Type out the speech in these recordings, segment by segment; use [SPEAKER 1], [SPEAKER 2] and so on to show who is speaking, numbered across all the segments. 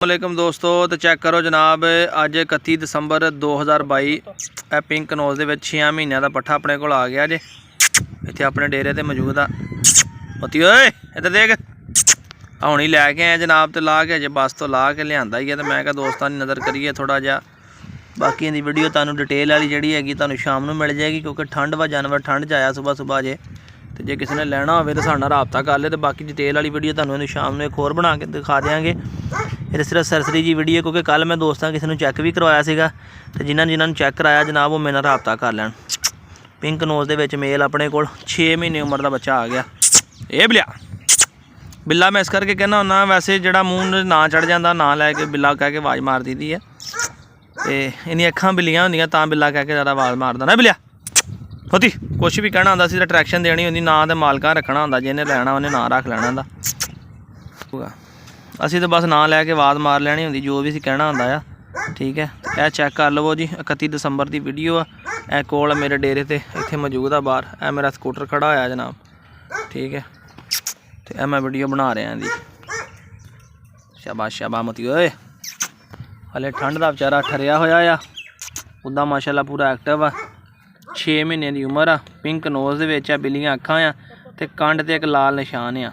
[SPEAKER 1] वालेकुम दोस्तों, तो चेक करो जनाब, अज 31 दसंबर 2022 ए पिंक नोज के 6 महीनों का पट्ठा अपने को आ गया जे। इतने अपने डेरे ते मौजूद आ मोती ओए इधर देख, हुण ही लैके आए जनाब। तो ला के अजे बस तो ला के लिया ही है। तो मैं क्या दोस्तों की नज़र करिए थोड़ा जहा। बाकी इहदी वीडियो तुहानूं डिटेल वाली जिहड़ी हैगी तुहानूं शाम नूं मिल जाएगी, क्योंकि ठंड वा जानवर ठंड च आया सुबह सुबह जे। तो जे किसी ने लेना हो तो साडे नाल राबता कर ले। तो बाकी डिटेल वाली वीडियो तुहानूं शाम नूं एक होर बना के दिखा देंगे। ये सिर्फ सरसरी जी वीडियो, क्योंकि कल मैं दोस्तों किसी ने चैक भी करवाया सीगा। तो जिन्होंने चैक कराया जनाब वो मेरे नाल राबता कर लैन। पिंक नोज दे विच मेल अपने कोल 6 महीने उम्र का बच्चा आ गया। ये बिल्ला मैं इस करके कहना हुन्ना, वैसे जोड़ा मूँह ना चढ़ जाता ना लैके बिल्ला कह के आवाज़ मार दी है। तो इन्नी अखां बिल्लियां होंदियां तां बिल्ला कह के ज़्यादा आवाज़ मारदा ना। बिल्लिया होती कुछ भी कहना होंदा, सिर्फ अट्रैक्शन देनी होंदी, ना तो मालका रखना होंदा, जिन्हें लैना उन्हें ना रख लैना होंदा। असी तो बस ना लैके आवाज़ मार लैनी होंदी जो भी कहना होंदा आ। ठीक है, यह चैक कर लवो जी, 31 दसंबर की वीडियो आ। यह कोल मेरे डेरे ते इत्थे मौजूद आ बाहर। यह मेरा स्कूटर खड़ा होया जनाब। ठीक है, तो यह मैं वीडियो बना रहा जी। शाबाश शाबाश मती ओए, हले ठंड का बेचारा ठरिया होया। उदा माशाल्लाह पूरा एक्टिव आ। 6 महीने की उम्र आ। पिंक नोज दे विच आ, बिल्लियां अखां आ, ते कंड ते एक लाल निशान आ।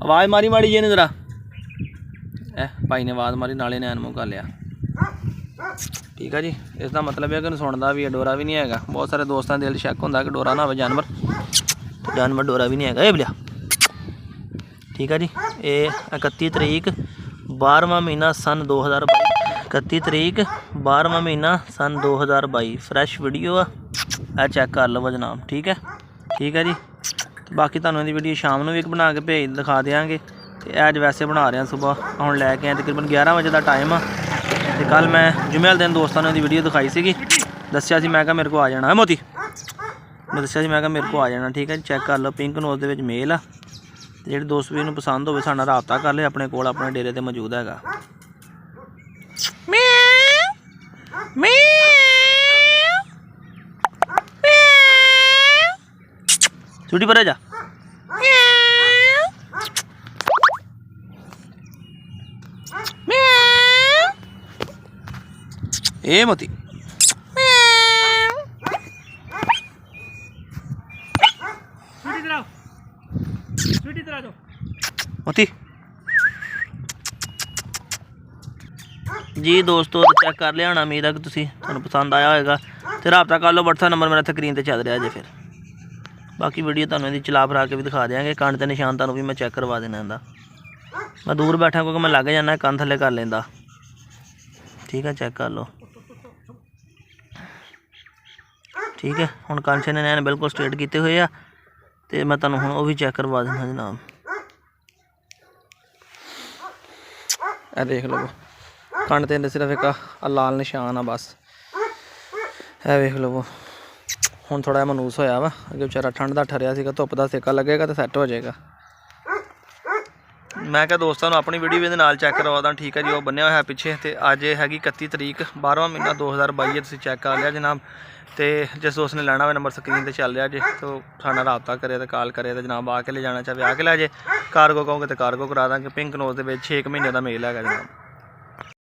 [SPEAKER 1] आवाज़ मारी माड़ी जी ने जरा। भाई ने आवाज़ मारी नाले नैन मूँह कर लिया। ठीक है जी, इसका मतलब है कि सुनता भी है, डोरा भी नहीं है। बहुत सारे दोस्तों के दिल शक होंदा कि डोरा ना हो जानवर, तो जानवर डोरा भी नहीं है। ये बिलिया ठीक है जी। ये 31 तरीक 12वां महीना सन 2022। 31 तरीक 12वां महीना सन 2022 फ्रैश वीडियो आ। चैक कर लो जनाब। ठीक है जी। बाकी तुहानूं इहदी वीडियो शाम नूं भी एक बना के भेज दिखा देंगे। तो अज वैसे बना रहा सुबह, हुण लैके आए तकरीबन 11 बजे का टाइम आ। तो कल मैं जुमे वाले दिन दोस्तों ने वीडियो दिखाई सी, दसिया सी मैं मेरे को आ जाना है मोती, मैं दसिया सी मैं मेरे को आ जाना। ठीक है जी, चैक कर लो पिंक नोज दे विच मेल आ। ਜਿਹੜੇ दोस्त भी पसंद हो साडे नाल राबता कर ले, अपने कोल अपने डेरे ते मौजूद हैगा। छुट्टी पर जा ए मोती मोती जी। दोस्तों चेक कर लिया होना, उम्मीद है कि तुहानूं पसंद आया होगा। तो राबता कर लो, WhatsApp नंबर मेरा स्क्रीन पर चल रहा है जे। फिर बाकी वीडियो तुहानूं इहदी चला फरा के भी दिखा देंगे। कंध ते निशान तुहानूं भी मैं चेक करवा देना इहदा। मैं दूर बैठा क्योंकि मैं लग जाना, कंध थल्ले कर लेंदा। ठीक है, चेक कर लो। ठीक है, हुण कांछे ने नैन बिल्कुल स्ट्रेट किए हुए आ। तो मैं तुहानूं हुण वो भी चेक करवा देना जनाब। ए देख लो, कंड ते सिर्फ एक लाल निशान आ बस। ए वेख लो, हुण थोड़ा मनूस होया वा। अगे बेचारा ठंड का ठरिया सीगा, धुप का सेका लगेगा तो सैट हो जाएगा। मैं क्या दोस्तों अपनी वीडियो भी नाल चैक करवा दा। ठीक है जी, वो बनिया हुआ है पिछे। तो अज हैगी 31 तरीक 12वां महीना 2022। तुसीं चैक कर लिया जनाब। तो जिस दोस्त ने लेना हो नंबर स्क्रीन पर चल रहा जे, तो साडे राबता करे तो कॉल करे। तो जनाब आके ले जाना चाहे आके लै जे, कारगो कहोगे तो कारगो करा देंगे। पिंक नोज के 6 महीने का मेल है जनाब।